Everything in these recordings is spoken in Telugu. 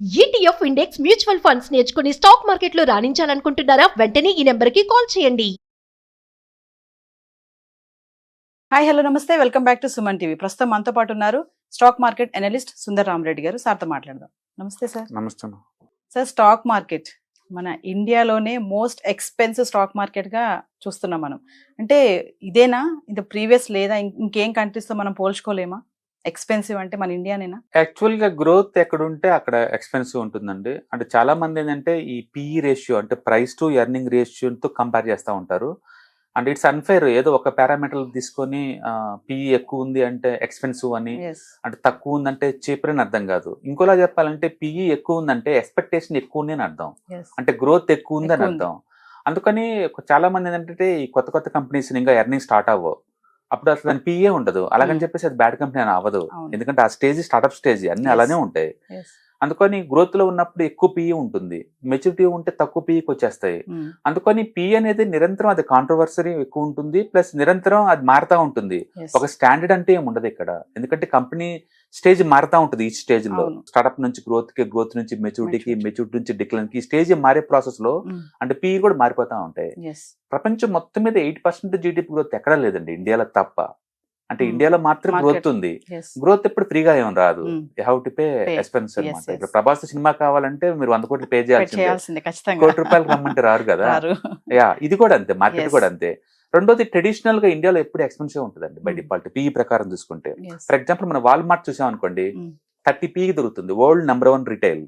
ఈటీఎఫ్ ఇండెక్స్ మ్యూచువల్ ఫండ్స్ నేర్చుకుని స్టాక్ మార్కెట్లో రాణించాలనుకుంటున్నారా? వెంటనే ఈ నెంబర్కి కాల్ చేయండి. హాయ్ హలో నమస్తే, welcome back to Suman TV. ప్రస్తుతం మనతో పాటు ఉన్నారు stock market analyst Sundar Rama Reddy గారు. సార్తో మాట్లాడదాం. నమస్తే సార్. నమస్తే. సార్, స్టాక్ మార్కెట్ మన ఇండియాలోనే మోస్ట్ ఎక్స్పెన్సివ్ స్టాక్ మార్కెట్ గా చూస్తున్నాం మనం. అంటే ఇదేనా, ఇది ప్రీవియస్ లేదా ఇంకేం కంట్రీస్ తో మనం పోల్చుకోలేమా? ఎక్స్పెన్సివ్ అంటే మన ఇండియానేనా? యాక్చువల్ గా గ్రోత్ ఎక్కడ ఉంటే అక్కడ ఎక్స్పెన్సివ్ ఉంటుందండి. అంటే చాలా మంది ఏంటంటే ఈ పిఈ రేషియో అంటే ప్రైస్ టు ఎర్నింగ్ రేషియోతో కంపేర్ చేస్తూ ఉంటారు. అంటే ఇట్స్ అన్ఫేర్. ఏదో ఒక పారామీటర్ తీసుకొని పిఈ ఎక్కువ ఉంది అంటే ఎక్స్పెన్సివ్ అని, అంటే తక్కువ ఉందంటే చీపర్ అని అర్థం కాదు. ఇంకోలా చెప్పాలంటే పిఈ ఎక్కువ ఉందంటే ఎక్స్పెక్టేషన్ ఎక్కువ ఉంది అని అర్థం, అంటే గ్రోత్ ఎక్కువ ఉంది అని అర్థం. అందుకని చాలా మంది ఏంటంటే ఈ కొత్త కొత్త కంపెనీస్ ఇంకా ఎర్నింగ్ స్టార్ట్ అవ్వవు, అప్పుడు అసలు దాని పిఏ ఉండదు. అలాగని చెప్పేసి అది బ్యాడ్ కంపెనీ అని అవ్వదు, ఎందుకంటే ఆ స్టేజ్ స్టార్ట్అప్ స్టేజ్ అన్ని అలానే ఉంటాయి. అందుకని గ్రోత్ లో ఉన్నప్పుడు ఎక్కువ పిఈ ఉంటుంది, మెచ్యూరిటీ ఉంటే తక్కువ పిఈకి వచ్చేస్తాయి. అందుకని పిఈ అనేది నిరంతరం అది కాంట్రవర్సరీ ఎక్కువ ఉంటుంది, ప్లస్ నిరంతరం అది మారుతా ఉంటుంది. ఒక స్టాండర్డ్ అంటే ఏమి ఉండదు ఇక్కడ, ఎందుకంటే కంపెనీ స్టేజ్ మారుతా ఉంటుంది. ఈ స్టేజ్ లో స్టార్ట్అప్ నుంచి గ్రోత్ కి, గ్రోత్ నుంచి మెచ్యూరిటీకి, మెచ్యూరిటీ నుంచి డిక్లైన్ కి, స్టేజ్ మారే ప్రాసెస్ లో అంటే పిఈ కూడా మారిపోతా ఉంటాయి. ప్రపంచం మొత్తం మీద 8% జీడిపి గ్రోత్ ఎక్కడా లేదండి, ఇండియాలో తప్ప. అంటే ఇండియాలో మాత్రం గ్రోత్ ఉంది. గ్రోత్ ఎప్పుడు ఫ్రీగా ఏం రాదు, you have to pay expense అనమాట. ఇప్పుడు ప్రభాస్ సినిమా కావాలంటే మీరు 100 కోట్లు పే చేయాల్సిందే, కోటి రూపాయలు కమ్మంటే రారు కదా. యా, ఇది కూడా అంతే, మార్కెట్ కూడా అంతే. రెండోది, ట్రెడిషనల్ గా ఇండియాలో ఎప్పుడు ఎక్స్పెన్సివ్ ఉంటుందండి బై డిఫాల్ట్ పిఈ ప్రకారం చూసుకుంటే. ఫర్ ఎగ్జాంపుల్ మనం వాల్మార్ట్ చూసాం అనుకోండి, 30 పిఈ దొరుకుతుంది. వరల్డ్ #1 రిటైల్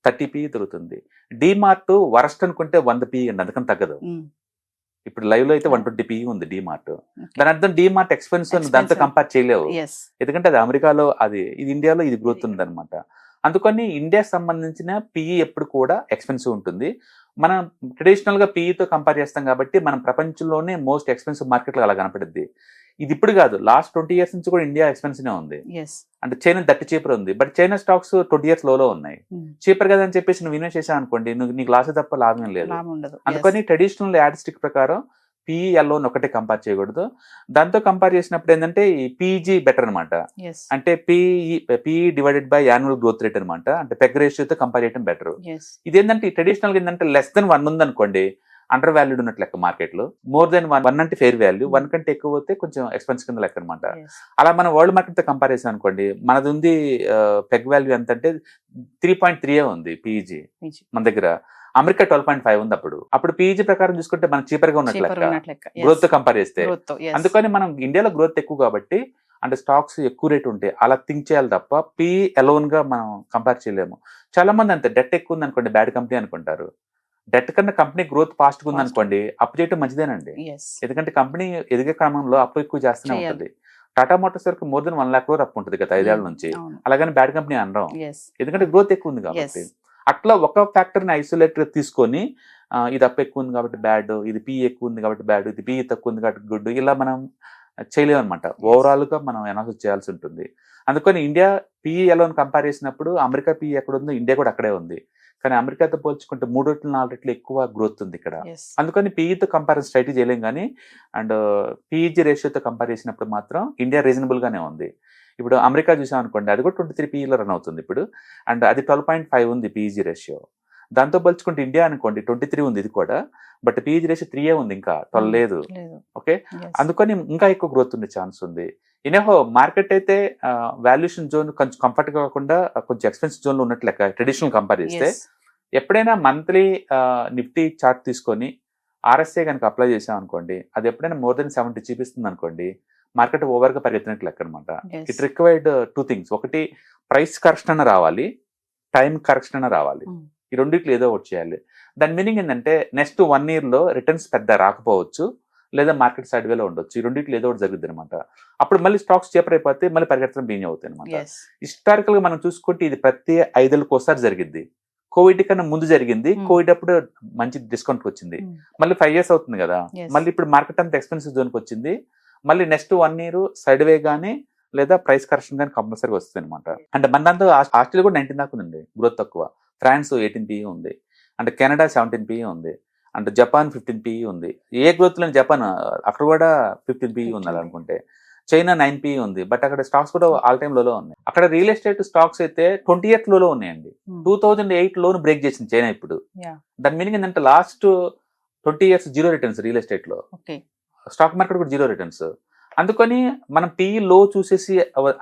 30 పిఈ దొరుకుతుంది. డిమార్ట్ వరస్ట్ అనుకుంటే 100 పిఈ అండి, అందుకని తగ్గదు. ఇప్పుడు లైవ్ లో అయితే 120 పిఈ ఉంది డిమార్ట్. దాని అర్థం డిమార్ట్ ఎక్స్పెన్సివ్ దాంతో కంపేర్ చేయలేవు, ఎందుకంటే అది అమెరికాలో, ఇది ఇండియాలో ఇది గ్రోత్ ఉంది అనమాట. అందుకని ఇండియాకి సంబంధించిన పిఈ ఎప్పుడు కూడా ఎక్స్పెన్సివ్ ఉంటుంది. మనం ట్రెడిషనల్ గా పిఈతో కంపేర్ చేస్తాం కాబట్టి మనం ప్రపంచంలోనే మోస్ట్ ఎక్స్పెన్సివ్ మార్కెట్ లో అలా కనపడుద్ది. ఇది ఇప్పుడు కాదు, లాస్ట్ 20 years నుంచి కూడా ఇండియా ఎక్స్పెన్సివ్ ఉంది. అంటే చైనా దట్టి చీపర్ ఉంది, బట్ చైనా స్టాక్స్ 20 years లోలో ఉన్నాయి. చీపర్ కదా అని చెప్పేసి నువ్వు ఇన్వెస్ట్ చేసావు అనుకోండి, నీకు లాస్ తప్ప లాభం లేదు. అందుకని ట్రెడిషనల్ యాడ్స్టిక్ ప్రకారం పిఈఎల్ ఒకటే కంపేర్ చేయకూడదు. దాంతో కంపేర్ చేసినప్పుడు ఏంటంటే ఈ పీజీ బెటర్ అనమాట. అంటే PE divided by annual growth rate అనమాట. అంటే పెగ్ రేషియోతో కంపేర్ చేయడం బెటర్. ఇదేంటంటే ట్రెడిషనల్ గా ఏంటంటే లెస్ దెన్ 1 ఉంది అనుకోండి, అండర్ వాల్యూడ్ ఉన్నట్లు లెక్క మార్కెట్ లో. మోర్ దెన్ 1 అంటే ఫెయిర్ వాల్యూ, 1 కంటే ఎక్కువ పోతే కొంచెం ఎక్స్పెన్స్ కింద లెక్క అనమాట. అలా మనం వరల్డ్ మార్కెట్ తో కంపేర్ చేసాం అనుకోండి, మనది ఉంది పెగ్ వాల్యూ ఎంత అంటే 3.3 ఉంది పీజీ మన దగ్గర. అమెరికా 12.5 ఉంది. అప్పుడు పీజీ ప్రకారం చూసుకుంటే మనం చీపర్ గా ఉన్నట్లు లెక్క గ్రోత్ తో కంపేర్ చేస్తే. అందుకని మనం ఇండియాలో గ్రోత్ ఎక్కువ కాబట్టి అంటే స్టాక్స్ ఎక్కువ రేట్ ఉంటాయి, అలా థింక్ చేయాలి తప్ప పిఈ అలోన్ గా మనం కంపేర్ చేయలేము. చాలా మంది అంతే, డెట్ ఎక్కువ ఉంది అనుకోండి బ్యాడ్ కంపెనీ అనుకుంటారు. డెట్ కన్నా కంపెనీ గ్రోత్ ఫాస్ట్ గా ఉంది అనుకోండి, అప్పు చేయడం మంచిదేనండి, ఎందుకంటే కంపెనీ ఎదిగే క్రమంలో అప్పు ఎక్కువ చేస్తూనే ఉంటుంది. టాటా మోటార్స్ వరకు మోర్ దెన్ 1 lakh crore అప్పు ఉంటుంది గత 5 ఏళ్ల నుంచి. అలాగని బ్యాడ్ కంపెనీ అనడం, ఎందుకంటే గ్రోత్ ఎక్కువ ఉంది కాబట్టి. అట్లా ఒక ఫ్యాక్టర్ ని ఐసోలేట్ తీసుకొని ఇది అప్పు ఎక్కువ ఉంది కాబట్టి బ్యాడ్, ఇది పిఈ ఎక్కువ ఉంది కాబట్టి బ్యాడ్, ఇది పిఈ తక్కువ ఉంది కాబట్టి గుడ్, ఇలా మనం చేయలేము అనమాట. ఓవరాల్ గా మనం అనాలిసిస్ చేయాల్సి ఉంటుంది. అందుకని ఇండియా పిఈ అలోన్ కంపేర్ చేసినప్పుడు అమెరికా పిఈ ఎక్కడ ఉందో ఇండియా కూడా అక్కడే ఉంది. కానీ అమెరికాతో పోల్చుకుంటే 3 రెట్లు 4 రెట్లు ఎక్కువ గ్రోత్ ఉంది ఇక్కడ. అందుకని పిఈతో కంపారిజన్ స్ట్రైట్ చేయలేం. కానీ అండ్ పిఈజీ రేషియోతో కంపేర్ చేసినప్పుడు మాత్రం ఇండియా రీజనబుల్ గానే ఉంది. ఇప్పుడు అమెరికా చూసాం అనుకోండి, అది కూడా 23 పిఈలో రన్ అవుతుంది ఇప్పుడు, అండ్ అది 12.5 ఉంది పిఈజీ రేషియో. దాంతో పోల్చుకుంటే ఇండియా అనుకోండి 23 ఉంది ఇది కూడా, బట్ పిఈజీ రేషియో 3 ఉంది, ఇంకా 12 లేదు. ఓకే, అందుకని ఇంకా ఎక్కువ గ్రోత్ ఉండే ఛాన్స్ ఉంది. ఇనేహో మార్కెట్ అయితే వాల్యుయేషన్ జోన్ కొంచెం కంఫర్ట్ కాకుండా కొంచెం ఎక్స్పెన్సివ్ జోన్ లో ఉన్నట్లు లెక్క ట్రెడిషనల్ కంపేర్ చేస్తే. ఎప్పుడైనా మంత్లీ నిఫ్టీ చార్ట్ తీసుకొని ఆర్ఎస్ఐ కనుక అప్లై చేసాం అనుకోండి, అది ఎప్పుడైనా మోర్ దెన్ 70 చూపిస్తుంది అనుకోండి, మార్కెట్ ఓవర్ గా పరిగెత్తినట్లు లెక్క అనమాట. It required 2 things. ఒకటి, ప్రైస్ కరెక్షన్ అన్న రావాలి, టైం కరెక్షన్ అన్న రావాలి. ఈ రెండిట్లో ఏదో ఒకటి చేయాలి. దాని మీనింగ్ ఏంటంటే నెక్స్ట్ 1 year లో రిటర్న్స్ పెద్ద రాకపోవచ్చు, లేదా మార్కెట్ సైడ్ వేలో ఉండొచ్చు. ఈ రెండిట్లో ఏదో ఒకటి జరుగుతుంది అనమాట. అప్పుడు మళ్ళీ స్టాక్స్ చేపర్ అయిపోతే మళ్ళీ పరిగెత్తడం బీన్ అవుతాయి అనమాట. హిస్టారికల్ గా మనం చూసుకుంటే ఇది ప్రతి 5 ఏళ్ళకి ఒకసారి జరిగింది. కోవిడ్ కన్నా ముందు జరిగింది, కోవిడ్ అప్పుడు మంచి డిస్కౌంట్ వచ్చింది. మళ్ళీ 5 years అవుతుంది కదా, మళ్ళీ ఇప్పుడు మార్కెట్ అంతా ఎక్స్పెన్సివ్ జోన్కి వచ్చింది. మళ్ళీ నెక్స్ట్ 1 year సైడ్ వే గానీ లేదా ప్రైస్ కరెక్షన్ కానీ కంపల్సరీ వస్తుంది అనమాట. అంటే మన దాంతో ఆస్ట్రేలియా కూడా 19 దాకా ఉంది గ్రోత్ తక్కువ, ఫ్రాన్స్ 18 పిఈ ఉంది, అంటే కెనడా 17 పిఈ ఉంది, అంటే జపాన్ 15 పిఈ ఉంది. ఏ గ్రోత్ లేని జపాన్, అక్కడ కూడా 15 పిఈ ఉంది అలా అనుకుంటే. చైనా 9 ఉంది, బట్ అక్కడ స్టాక్స్ కూడా ఆల్ టైమ్ లోలో ఉన్నాయి. అక్కడ రియల్ ఎస్టేట్ స్టాక్స్ అయితే 20 ఇయర్స్ లోలో ఉన్నాయండి. 2008 లోను బ్రేక్ చేసింది చైనా ఇప్పుడు. దాని మీనింగ్ ఏంటంటే last 20 years zero returns real estate లో, స్టాక్ మార్కెట్ కూడా జీరో రిటర్న్స్. అందుకని మనం PE లో చూసేసి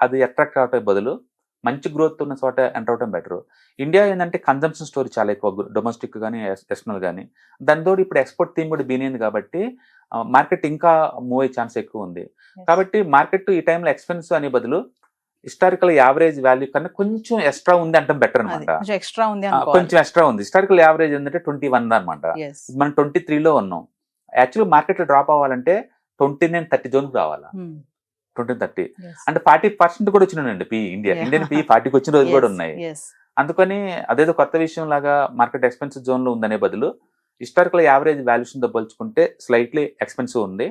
అది అట్రాక్ట్ అవటం బదులు మంచి గ్రోత్ ఉన్న చోట ఎంటర్ అవడం బెటర్. ఇండియా ఏంటంటే కన్జంప్షన్ స్టోరీ చాలా ఎక్కువ, డొమెస్టిక్ కానీ ఎక్స్టర్నల్ కానీ. దానితో ఇప్పుడు ఎక్స్పోర్ట్ థీమ్ కూడా బీనింది కాబట్టి మార్కెట్ ఇంకా మూవ్ అయ్యే ఛాన్స్ ఎక్కువ ఉంది. కాబట్టి మార్కెట్ ఈ టైంలో ఎక్స్పెన్స్ అనే బదులు హిస్టారికల్ యావరేజ్ వాల్యూ కన్నా కొంచెం ఎక్స్ట్రా ఉంది అంటే బెటర్ అనమాట. కొంచెం ఎక్స్ట్రా ఉంది. హిస్టారికల్ యావరేజ్ ఏంటంటే 21 అనమాట. మనం 23 లో ఉన్నాం. యాక్చువల్ మార్కెట్ లో డ్రాప్ అవ్వాలంటే 29-30 జోన్ రావాలా, 20-30 అంటే 40% కూడా వచ్చినండి ఇండియన్ PE 40కి వచ్చిన రోజు కూడా ఉన్నాయి. అందుకని అదేదో కొత్త విషయం లాగా మార్కెట్ ఎక్స్పెన్సివ్ జోన్ లో ఉందనే బదులు హిస్టారికల్ యావరేజ్ వాల్యూషన్ తో పోల్చుకుంటే స్లైట్లీ ఎక్స్పెన్సివ్ ఉంది.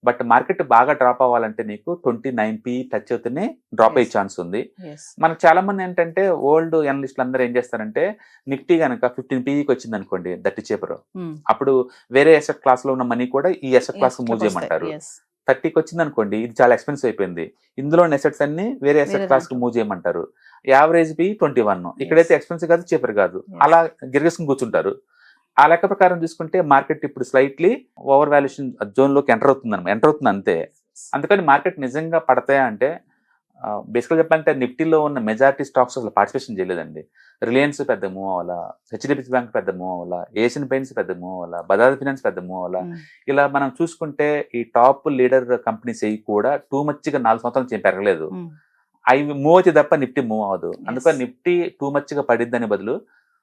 బట్ మార్కెట్ బాగా డ్రాప్ అవ్వాలంటే నీకు 29 PE టచ్ అవుతూనే డ్రాప్ అయ్యే ఛాన్స్ ఉంది. మనకు చాలా మంది ఏంటంటే ఓల్డ్ అనలిస్టులు అందరూ ఏం చేస్తారంటే నిఫ్టీ కనుక 15 PEకి వచ్చింది అనుకోండి, దట్టి చేపరు, అప్పుడు వేరే అసెట్ క్లాస్ లో ఉన్న మనీ కూడా ఈ అసెట్ క్లాస్ మూవ్ చేయమంటారు. 30కి వచ్చింది అనుకోండి, ఇది చాలా ఎక్స్పెన్సివ్ అయిపోయింది, ఇందులో అసెట్స్ అన్ని వేరే అసెట్ క్లాస్ కు మూవ్ చేయమంటారు. యావరేజ్ PE 21, ఇక్కడైతే ఎక్స్పెన్సివ్ కాదు చేపర్ కాదు, అలా గిరిగేసుకుని కూర్చుంటారు. ఆ లెక్క ప్రకారం చూసుకుంటే మార్కెట్ ఇప్పుడు స్లైట్లీ ఓవర్ వాల్యుయేషన్ జోన్ లోకి ఎంటర్ అవుతుంది అంతే. అందుకని మార్కెట్ నిజంగా పడతాయా అంటే బేసికల్ చెప్పాలంటే నిఫ్టీలో ఉన్న మెజారిటీ స్టాక్స్ అసలు పార్టిసిపేషన్ చేయలేదండి. రిలయన్స్ పెద్ద మూవ్ అవ్వాలా, HDFC బ్యాంక్ పెద్ద మూవ్ అవ్వాలా, ఏషియన్ పెయింట్స్ పెద్ద మూవ్ అవ్వాలా, బజాజ్ ఫైనాన్స్ పెద్ద మూవ్ అవ్వాలా. ఇలా మనం చూసుకుంటే ఈ టాప్ లీడర్ కంపెనీస్ అవి కూడా టూ మచ్గా 4 సంవత్సరాలు పెరగలేదు. అవి మూవ్ అయితే తప్ప నిఫ్టీ మూవ్ అవ్వదు. అందుకని నిఫ్టీ టూ మచ్గా పడిద్దని బదులు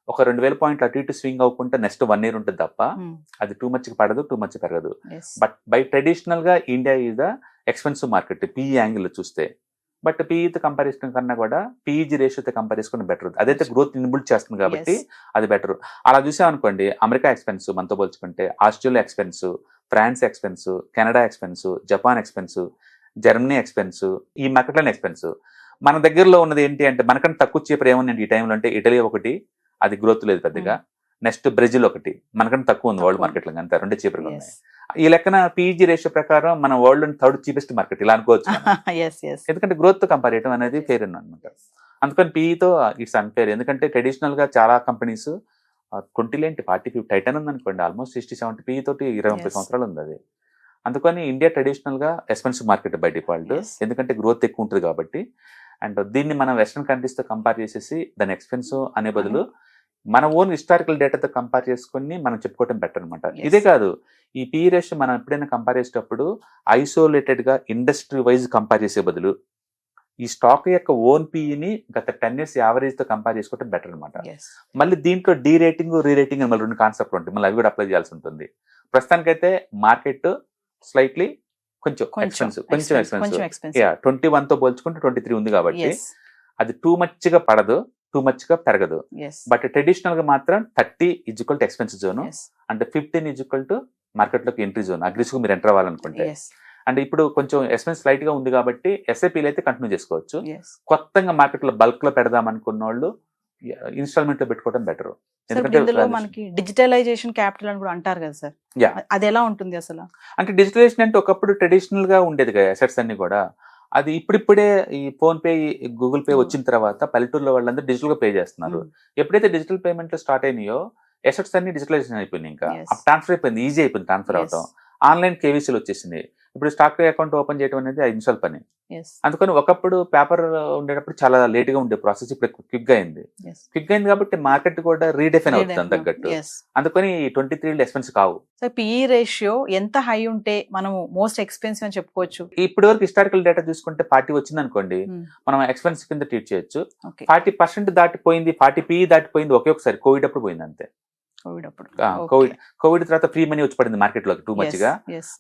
ఒక 2000 పాయింట్లు అటు ఇటు స్వింగ్ అవ్వకుంటే నెక్స్ట్ 1 year ఉంటుంది తప్ప అది టూ మచ్కి పడదు, టూ మచ్ పెరగదు. బట్ బై ట్రెడిషనల్ గా India is the expensive market PE angle చూస్తే. బట్ PEతో కంపారిజన్ కన్నా కూడా PEG రేషియోతో కంపేర్ చేసుకుని బెటర్. అదైతే గ్రోత్ ఇన్బుల్డ్ చేస్తుంది కాబట్టి అది బెటర్. అలా చూసామనుకోండి, అమెరికా ఎక్స్పెన్స్ మనతో పోల్చుకుంటే, Australia expense, France expense, Canada expense, Japan expense, Germany expense, ఈ మార్కెట్లోనే ఎక్స్పెన్స్. మన దగ్గరలో ఉన్నది ఏంటి అంటే మనకంటే తక్కువ చేపర్ ఏముందండి ఈ టైంలో అంటే ఇటలీ ఒకటి, అది గ్రోత్ లేదు పెద్దగా. నెక్స్ట్ బ్రెజిల్ ఒకటి, మనకంటే తక్కువ ఉంది వరల్డ్ మార్కెట్ లో, అంతే, రెండే చీపర్గా ఉన్నాయి. ఈ లెక్కన PEG రేషియో ప్రకారం మన వరల్డ్ లోని 3rd చీపెస్ట్ మార్కెట్ ఇలా అనుకోవచ్చు. ఎందుకంటే గ్రోత్ తో కంపేర్ చేయడం అనేది ఫెయిర్ అనమాట. అందుకని PEతో ఇట్స్ అన్ఫేర్. ఎందుకంటే ట్రెడిషనల్ గా చాలా కంపెనీస్ 20 40 టైటన్ ఉంది అనుకోండి, ఆల్మోస్ట్ 60-70 PE తోటి 20-30 సంవత్సరాలు ఉంది అది. అందుకని ఇండియా ట్రెడిషనల్ గా ఎక్స్పెన్సివ్ మార్కెట్ బై డిఫాల్ట్, ఎందుకంటే గ్రోత్ ఎక్కువ ఉంటుంది కాబట్టి. అండ్ దీన్ని మనం వెస్ట్రన్ కంట్రీస్ తో కంపేర్ చేసేసి దాని ఎక్స్పెన్సివ్ అనే బదులు మన ఓన్ హిస్టారికల్ డేటాతో కంపేర్ చేసుకుని మనం చెప్పుకోవటం బెటర్ అనమాట. ఇదే కాదు, ఈ PE రేషియో మనం ఎప్పుడైనా కంపేర్ చేసేటప్పుడు ఐసోలేటెడ్ గా ఇండస్ట్రీ వైజ్ కంపేర్ చేసే బదులు ఈ స్టాక్ యొక్క ఓన్ PEని గత 10 years యావరేజ్ తో కంపేర్ చేసుకోవటం బెటర్ అనమాట. మళ్ళీ దీంట్లో డీ రేటింగ్, రీ రేటింగ్ అని మళ్ళీ 2 కాన్సెప్ట్ ఉంటాయి, మళ్ళీ అవి కూడా అప్లై చేయాల్సి ఉంటుంది. ప్రస్తుతానికైతే మార్కెట్ స్లైట్లీ కొంచెం ఎక్స్పెన్సివ్ 21 తో పోల్చుకుంటే 23 ఉంది కాబట్టి అది టూ మచ్ గా పడదు, టూ మచ్ గా పెరగదు. బట్ ట్రెడిషనల్ గా మాత్రం 30 ఈజ్ ఎక్స్పెన్సివ్ జోన్, అంటే 15 ఈజ్ మార్కెట్ లోకి ఎంట్రీ జోన్. అగ్రెసివ్ మీరు ఎంటర్ అవ్వాలనుకుంటే. అంటే ఇప్పుడు కొంచెం ఎక్స్పెన్స్ స్లైట్ గా ఉంది కాబట్టి SIPలు అయితే కంటిన్యూ చేసుకోవచ్చు. కొత్తగా మార్కెట్ లో బల్క్ లో పెడదాం అనుకున్న వాళ్ళు ఇన్స్టాల్మెంట్ లో పెట్టుకోవడం బెటర్. ఇందులో మనకి డిజిటలైజేషన్ క్యాపిటల్ అని కూడా అంటారు కదా సార్, అది ఎలా ఉంటుంది అసలు? అంటే డిజిటలైజేషన్ అంటే ఒకప్పుడు ట్రెడిషనల్ గా ఉండేది కదా అసెట్స్ అన్ని కూడా, అది ఇప్పుడిప్పుడే ఈ ఫోన్ పే, గూగుల్ పే వచ్చిన తర్వాత పల్లెటూరులో వాళ్ళందరూ డిజిటల్ గా పే చేస్తున్నారు. ఎప్పుడైతే డిజిటల్ పేమెంట్లు స్టార్ట్ అయినాయో అసెట్స్ అన్ని డిజిటలైజేషన్ అయిపోయింది. ఇంకా ట్రాన్స్ఫర్ అయిపోయింది, ఈజీ అయిపోయింది ట్రాన్స్ఫర్ అవడం. ఆన్లైన్ కేవీసీలు వచ్చేసింది. ఇప్పుడు స్టాక్ అకౌంట్ ఓపెన్ చేయడం అనేది 5 నిమిషాల పని. అందుకని ఒకప్పుడు పేపర్ ఉండేటప్పుడు చాలా లేట్ గా ఉండే ప్రాసెస్, ఇప్పుడు క్విక్ గా అయింది. క్విక్ అయింది కాబట్టి మార్కెట్ కూడా రీడెఫైన్ అవుతుంది తగ్గట్టు. అందుకని 23 ఎక్స్పెన్స్ కావు. PE రేషియో ఎంత హై ఉంటే మనం మోస్ట్ ఎక్స్పెన్సివ్ అని చెప్పుకోవచ్చు? ఇప్పటి వరకు హిస్టారికల్ డేటా చూసుకుంటే 40 వచ్చింది అనుకోండి, మనం ఎక్స్పెన్స్ కింద ట్రీట్ చేయొచ్చు. 40% దాటిపోయింది, 40 PE దాటిపోయింది ఒకే ఒకసారి కోవిడ్ అప్పుడు పోయింది అంతే. కోవిడ్ తర్వాత ఫ్రీ మనీ వచ్చి పడింది మార్కెట్ లోకి టూ మచ్ గా.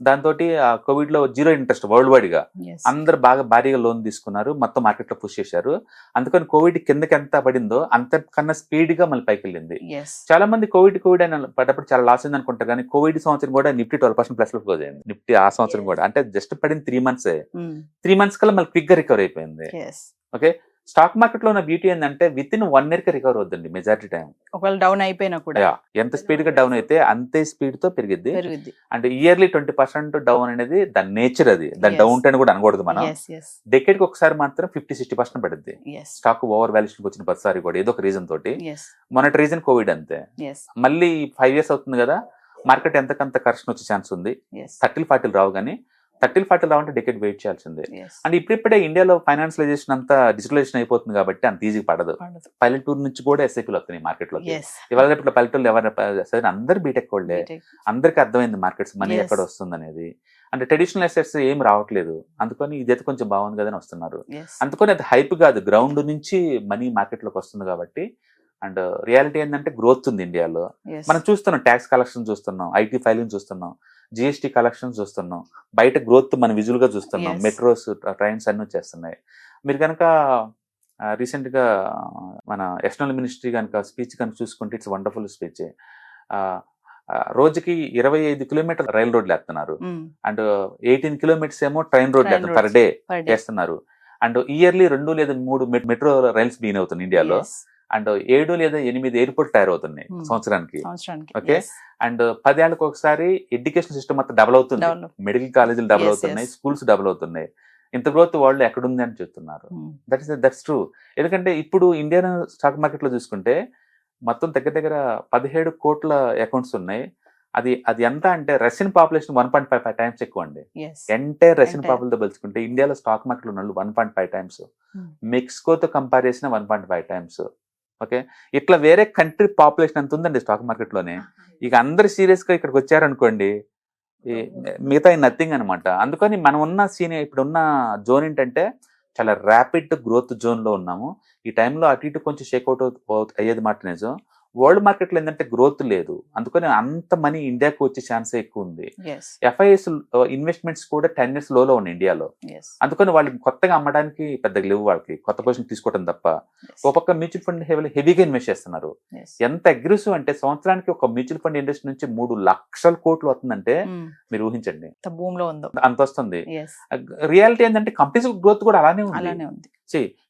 దాంతో కోవిడ్ లో 0 ఇంట్రెస్ట్ వరల్డ్ వైడ్ గా అందరు బాగా భారీగా లోన్ తీసుకున్నారు, మొత్తం మార్కెట్ లో పుష్ చేశారు. అందుకని కోవిడ్ కిందకి ఎంత పడిందో అంతకన్నా స్పీడ్ గా మళ్ళీ పైకి వెళ్ళింది. చాలా మంది కోవిడ్ అని పడ్డప్పుడు చాలా లాస్ అయింది అనుకుంటారు, కానీ కోవిడ్ సంవత్సరం కూడా నిఫ్టీ 12% ప్లస్ లో క్లోజ్ అయింది. నిఫ్టీ ఆ సంవత్సరం కూడా అంటే జస్ట్ పడింది 3 months. 3 months కల్లా మళ్ళీ క్విక్ గా రికవర్ అయిపోయింది. ఓకే, స్టాక్ మార్కెట్ లో ఉన్న బ్యూటీ ఏంటంటే విత్ ఇన్ 1 year కి రికవర్ అవుతుంది మెజారిటీ టైం. ఒకవేళ డౌన్ అయిపోయినా కూడా ఎంత స్పీడ్ గా డౌన్ అయితే అంతే స్పీడ్ తో పెరిగిద్ది. పెరుగుద్ది. అంటే ఇయర్లీ 20% డౌన్ అనేది దాని నేచర్, అది దాని Yes. డౌన్ ట్రెండ్ కూడా అనకూడదు మనం. yes డెకేడ్ కి ఒకసారి మాత్రం 50-60% పడుద్ది yes స్టాక్ ఓవర్ వాల్యుయేషన్ వచ్చిన ప్రతిసారి కూడా ఏదో ఒక రీజన్ తోటి. yes మొన్నటి రీజన్ కోవిడ్ అంతే. yes మళ్ళీ 5 years అవుతుంది కదా, మార్కెట్ ఎంతకంత కరెక్షన్ వచ్చే ఛాన్స్ ఉంది. yes 30-40 రావు, కానీ 30-40 రావంటే డెకేడ్ వెయిట్ చేయాల్సిందే. yes అండ్ ఇప్పుడిప్పుడే ఇండియాలో ఫైనాన్షియలైజేషన్ అంతా డిజిటలైజేషన్ అయిపోతుంది కాబట్టి అంత ఈజీ పడదు. పడదు. పల్లెటూరు నుంచి కూడా ఎస్ఐపీలు వస్తున్నాయి మార్కెట్ లో. yes ఇవాళ రేపు పల్లెటూరు ఎవరు సరే అందరు బీటెక్ వాళ్ళే, BTech. అందరికి అర్థమైంది మార్కెట్స్ మనీ Yes. ఎక్కడ వస్తుంది అనేది. అంటే ట్రెడిషనల్ అసెట్స్ ఏం రావట్లేదు, అందుకని ఇదైతే కొంచెం బాగుంది కదా అని వస్తున్నారు. yes అందుకని అది హైప్ కాదు, గ్రౌండ్ నుంచి మనీ మార్కెట్ లోకి వస్తుంది కాబట్టి. అండ్ రియాలిటీ ఏంటంటే గ్రోత్ ఉంది ఇండియాలో. yes మనం చూస్తున్నాం, ట్యాక్స్ కలెక్షన్ చూస్తున్నాం, ఐటీ ఫైలింగ్ చూస్తున్నాం, జిఎస్టీ కలెక్షన్ చూస్తున్నాం, బయట గ్రోత్ మనం విజువల్ గా చూస్తున్నాం. Yes. మెట్రోస్, ట్రైన్స్ అన్ని వచ్చేస్తున్నాయి. మీరు కనుక రీసెంట్ గా మన ఎక్స్టర్నల్ మినిస్ట్రీ కనుక స్పీచ్ కనుక చూసుకుంటే ఇట్స్ వండర్ఫుల్ స్పీచ్. రోజుకి 25 కిలోమీటర్ రైల్ రోడ్లు వేస్తున్నారు, Mm. అండ్ 18 కిలోమీటర్స్ ఏమో ట్రైన్ రోడ్లు Train per day per day. చేస్తున్నారు. అండ్ ఇయర్లీ 2 లేదా 3 మెట్రో రైల్స్ బీన్ అవుతుంది ఇండియాలో. Yes. అండ్ 7 లేదా 8 ఎయిర్పోర్ట్ తయారు అవుతున్నాయి Hmm. సంవత్సరానికి. సంవత్సరానికి Okay. yes. అండ్ 10 ఏళ్ళకి ఒకసారి ఎడ్యుకేషన్ సిస్టమ్ మొత్తం డబుల్ అవుతుంది. Develop. మెడికల్ కాలేజీలు డబుల్ Yes, అవుతున్నాయి, yes. స్కూల్స్ డబుల్ అవుతున్నాయి. ఇంత గ్రోత్ వరల్డ్ ఎక్కడుంది అని చెప్తున్నారు. Mm. That's true. ఎందుకంటే ఇప్పుడు ఇండియన్ స్టాక్ మార్కెట్ లో చూసుకుంటే మొత్తం దగ్గర దగ్గర 17 కోట్ల అకౌంట్స్ ఉన్నాయి. అది ఎంత అంటే రష్యన్ పాపులేషన్ 1.55 టైమ్స్ ఎక్కువ అండి. yes entire Russian Entire. పాపులతో పోల్చుకుంటే ఇండియాలో స్టాక్ మార్కెట్ ఉన్న 1.5 టైమ్స్, Hmm. మెక్సికోతో కంపేర్ చేసిన 1.5 టైమ్స్. ఓకే, ఇట్లా వేరే కంట్రీ పాపులేషన్ ఎంత ఉందండి స్టాక్ మార్కెట్ లోనే. ఇక అందరు సీరియస్ గా ఇక్కడికి వచ్చారనుకోండి, మిగతా నథింగ్ అనమాట. అందుకని మనం ఉన్న ఇప్పుడున్న జోన్ ఏంటంటే చాలా ర్యాపిడ్ గ్రోత్ జోన్ లో ఉన్నాము. ఈ టైంలో అటు ఇటు కొంచెం షేక్అవుట్ అయ్యేది మాట నిజం. వరల్డ్ మార్కెట్ లో ఏంటంటే గ్రోత్ లేదు, అందుకని అంత మనీ ఇండియాకు వచ్చే ఛాన్స్ ఎక్కువ ఉంది. yes ఎఫ్ఐఎస్ ఇన్వెస్ట్మెంట్స్ కూడా 10 years లోలో ఉన్నాయి ఇండియాలో. yes అందుకని వాళ్ళకి కొత్తగా అమ్మడానికి పెద్దగా లేవు, వాళ్ళకి కొత్త పొజిషన్ తీసుకోవడం తప్ప. yes ఒక పక్క మ్యూచువల్ ఫండ్ హెవీగా ఇన్వెస్ట్ చేస్తున్నారు. yes ఎంత అగ్రెసివ్ అంటే సంవత్సరానికి ఒక మ్యూచువల్ ఫండ్ ఇండస్ట్రీ నుంచి 3 లక్షల కోట్లు వస్తుందంటే Mm. మీరు ఊహించండి, ఎంత భూమిలో ఉందో. అంత వస్తుంది. yes రియాలిటీ ఏంటంటే కంపెనీస్ గ్రోత్ కూడా అలానే ఉంది. అలానే ఉంది.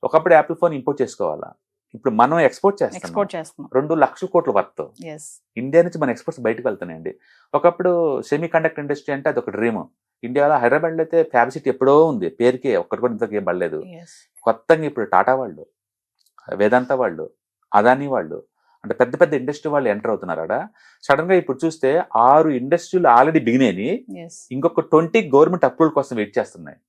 ఒకప్పుడు యాపిల్ ఫోన్ ఇంపోర్ట్ చేసుకోవాలా, ఇప్పుడు మనం ఎక్స్పోర్ట్ చేస్తాం. ఎక్స్పోర్ట్ చేస్తున్నాం. 2 లక్షల కోట్ల వర్త్ yes ఇండియా నుంచి మన ఎక్స్పోర్ట్స్ బయటకు వెళ్తున్నాయండి. ఒకప్పుడు సెమీ కండక్టర్ ఇండస్ట్రీ అంటే అది ఒక డ్రీమ్. ఇండియాలో హైదరాబాద్ లో అయితే ఫ్యాబ్ సిటీ ఎప్పుడో ఉంది, పేరుకే, ఒక్కటి కూడా ఇంతకేం పడలేదు. yes కొత్తగా ఇప్పుడు టాటా వాళ్ళు, వేదాంత వాళ్ళు, అదానీ వాళ్ళు, అంటే పెద్ద పెద్ద ఇండస్ట్రీ వాళ్ళు ఎంటర్ అవుతున్నారు ఆడ. సడన్ గా ఇప్పుడు చూస్తే 6 ఇండస్ట్రీలు ఆల్రెడీ బిగినాయి, yes ఇంకొక 20 గవర్నమెంట్ అప్రూవల్ కోసం వెయిట్ చేస్తున్నాయి.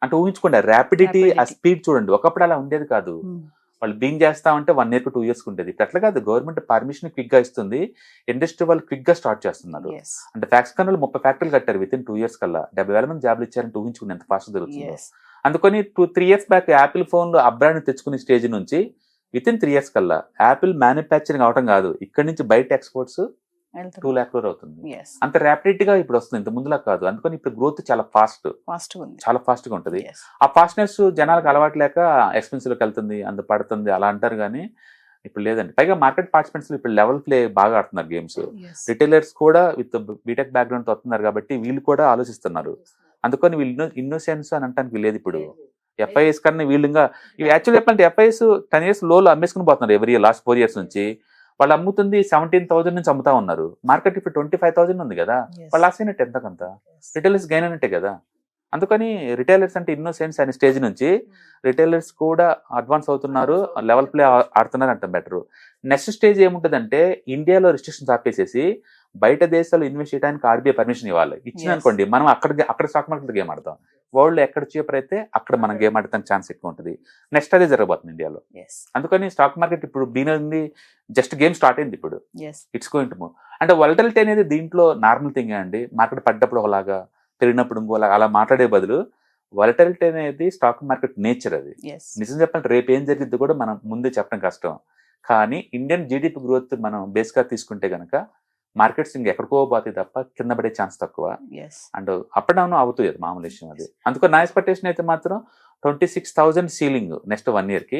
అంటే ఊహించుకోండి ర్యాపిడిటీ, ఆ Rapidity. స్పీడ్ చూడండి. ఒకప్పుడు అలా ఉండేది కాదు. Mm. వాళ్ళు బింగ్ చేస్తా ఉంటే 1 year to 2 years ఉండేది. ఇప్పుడు అట్లా కాదు, గవర్నమెంట్ పర్మిషన్ క్విక్ గా ఇస్తుంది, ఇండస్ట్రీ వాళ్ళు క్విక్ గా స్టార్ట్ చేస్తున్నారు. yes అంటే ఫ్యాక్స్ కన్నా 30 ఫ్యాక్టరీలు కట్టారు విత్ ఇన్ 2 years కల్లా. 70,000 మంది జాబ్లు ఇచ్చారంటే ఊహించుకుని ఎంత ఫాస్ట్ జరుగుతుందో. yes అందుకని 2-3 years బ్యాక్ యాపిల్ ఫోన్లు అబ్రాడ్ తెచ్చుకునే స్టేజ్ నుంచి విత్ ఇన్ 3 years కల్లా యాపిల్ మ్యానుఫ్యాక్చరింగ్ అవటం కాదు, ఇక్కడ నుంచి బయట ఎక్స్పోర్ట్స్ 2 lakh crore అవుతుంది. yes అంత ర్యాపిడ్ గా ఇప్పుడు వస్తుంది, ఇంత ముందులా కాదు. అందుకని ఇప్పుడు గ్రోత్ చాలా ఫాస్ట్ ఉంది. చాలా ఫాస్ట్ గా ఉంటుంది. yes ఆ ఫాస్ట్నెస్ జనాలకు అలవాటు లేక ఎక్స్పెన్సివ్ లోకి వెళ్తుంది, అంత పడుతుంది అలా అంటారు. కానీ ఇప్పుడు లేదండి. పైగా మార్కెట్ పార్టిసిపెంట్స్ ఇప్పుడు లెవెల్ ప్లే బాగా ఆడుతున్నారు గేమ్స్. yes రిటైలర్స్ కూడా విత్ బీటెక్ బ్యాక్గ్రౌండ్ తో వస్తున్నారు కాబట్టి వీళ్ళు కూడా ఆలోచిస్తున్నారు. అందుకని వీళ్ళు ఇన్నోసెన్స్ అని అంటానికి లేదు. ఇప్పుడు ఎఫ్ఐఎస్ కన్నా వీళ్ళు ఇంకా యాక్చువల్ చెప్పాలంటే ఎఫ్ఐఎస్ 10 years లోలో అమ్మేసుకుని పోతున్నారు ఎవరి లాస్ట్ 4 years నుంచి. వాళ్ళు అమ్ముతుంది 17,000 నుంచి అమ్ముతా ఉన్నారు. మార్కెట్ ఇప్పుడు 25,000 ఉంది కదా, yes వాళ్ళు లాస్ అయినట్టు ఎంతకంత, రిటైలర్స్ గైన్ అయినట్టే కదా. అందుకని రిటైలర్స్ అంటే ఇన్నోసెన్స్ అనే స్టేజ్ నుంచి రిటైలర్స్ కూడా అడ్వాన్స్ అవుతున్నారు, లెవెల్ ప్లే ఆడుతున్నారు అంటే బెటర్. నెక్స్ట్ స్టేజ్ ఏముంటదంటే ఇండియాలో రిస్ట్రిక్షన్స్ ఆపేసేసి బయట దేశాలు ఇన్వెస్ట్ చేయడానికి ఆర్బీఐ పర్మిషన్ ఇవ్వాలి. ఇచ్చింది Yes. అనుకోండి, మనం అక్కడ స్టాక్ మార్కెట్ గేమ్ ఆడతాం. వరల్డ్ ఎక్కడ చీపర్ అయితే అక్కడ మనం గేమ్ ఆడటానికి ఛాన్స్ ఎక్కువ ఉంటుంది. నెక్స్ట్ అదే జరగబోతుంది ఇండియాలో. yes అందుకని స్టాక్ మార్కెట్ ఇప్పుడు బీనింది, జస్ట్ గేమ్ స్టార్ట్ అయింది. ఇప్పుడు yes it's going to move. అంటే వలటిలిటీ అనేది దీంట్లో నార్మల్ థింగ్ అండి. మార్కెట్ పడ్డప్పుడు ఒకలాగా, పెరిగినప్పుడు ఇంకోలాగా అలా మాట్లాడే బదులు వలటిలిటీ అనేది స్టాక్ మార్కెట్ నేచర్. అది yes నిజం చెప్పాలంటే రేపు ఏం జరిగిద్ది కూడా మనం ముందే చెప్పడం కష్టం. కానీ ఇండియన్ జీడిపి గ్రోత్ మనం బేస్ గా తీసుకుంటే గనక మార్కెట్స్ ఇంకెక్కడికో పోతాయి తప్ప కింద పడే ఛాన్స్ తక్కువ. yes and up and down అవుతుంది, అది మామూలు విషయం. అది అందుకని నా ఎక్స్పెక్టేషన్ అయితే మాత్రం 26,000 సీలింగ్ నెక్స్ట్ 1 year కి.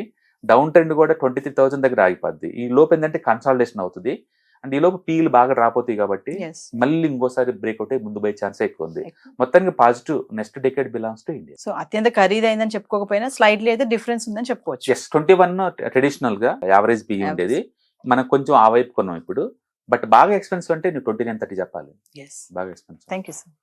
డౌన్ ట్రెండ్ కూడా 23,000 దగ్గర ఆగిపోద్ది. ఈ లోపు ఏంటంటే కన్సాలిడేషన్ అవుతుంది. అండ్ ఈ లోపు పీలు బాగా డ్రాప్ అవుతాయి కాబట్టి ఎస్ మళ్ళీ ఇంకోసారి బ్రేక్అవుట్ అయ్యి ముందు పోయే ఛాన్స్ ఎక్కువ ఉంది. మొత్తానికి positive next decade belongs to India. So అత్యంత ఖరీదైందని చెప్పుకోకపోయినా స్లైట్లీ అయితే డిఫరెన్స్ ఉందని చెప్పుకోవచ్చు. ఎస్ 21 ట్రెడిషనల్ గా యావరేజ్ పీ ఉండేది, మనకు కొంచెం ఆ వైపు కొన్నాం ఇప్పుడు. బట్ బాగా ఎక్స్పెన్సివ్ అంటే నువ్వు 29-30 చెప్పాలి, ఎస్ బాగా ఎక్స్పెన్సివ్. Thank you sir.